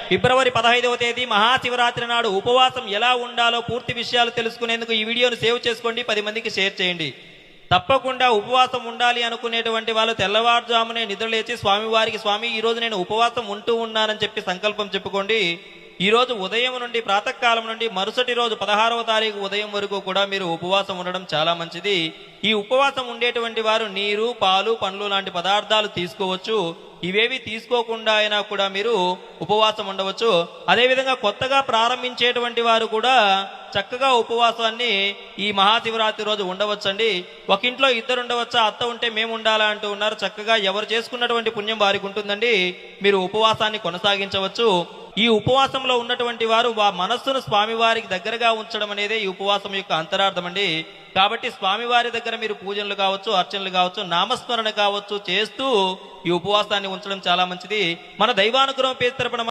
ఫిబ్రవరి 15వ తేదీ మహాశివరాత్రి నాడు ఉపవాసం ఎలా ఉండాలో పూర్తి విషయాలు తెలుసుకునేందుకు ఈ వీడియోను సేవ్ చేసుకోండి, 10 మందికి షేర్ చేయండి. తప్పకుండా ఉపవాసం ఉండాలి అనుకునేటువంటి వాళ్ళు తెల్లవారుజామునే నిద్రలేచి స్వామివారికి, స్వామి ఈరోజు నేను ఉపవాసం ఉంటూ ఉన్నానని చెప్పి సంకల్పం చెప్పుకోండి. ఈరోజు ఉదయం నుండి ప్రాతకాలం నుండి మరుసటి రోజు 16వ తారీఖు ఉదయం వరకు కూడా మీరు ఉపవాసం ఉండడం చాలా మంచిది. ఈ ఉపవాసం ఉండేటువంటి వారు నీరు, పాలు, పండ్లు లాంటి పదార్థాలు తీసుకోవచ్చు. ఇవేవి తీసుకోకుండా అయినా కూడా మీరు ఉపవాసం ఉండవచ్చు. అదేవిధంగా కొత్తగా ప్రారంభించేటువంటి వారు కూడా చక్కగా ఉపవాసాన్ని ఈ మహాశివరాత్రి రోజు ఉండవచ్చండి. ఒక ఇంట్లో 2 ఉండవచ్చా, అత్త ఉంటే మేము ఉండాలా అంటూ ఉన్నారు. చక్కగా ఎవరు చేసుకున్నటువంటి పుణ్యం వారికి ఉంటుందండి. మీరు ఉపవాసాన్ని కొనసాగించవచ్చు. ఈ ఉపవాసంలో ఉన్నటువంటి వారు మనస్సును స్వామివారికి దగ్గరగా ఉంచడం అనేది ఈ ఉపవాసం యొక్క అంతరార్థం అండి. కాబట్టి స్వామివారి దగ్గర మీరు పూజలు కావచ్చు, అర్చనలు కావచ్చు, నామస్మరణ కావచ్చు చేస్తూ ఈ ఉపవాసాన్ని ఉంచడం చాలా మంచిది. మన దైవానుగ్రహం పేరు తరపున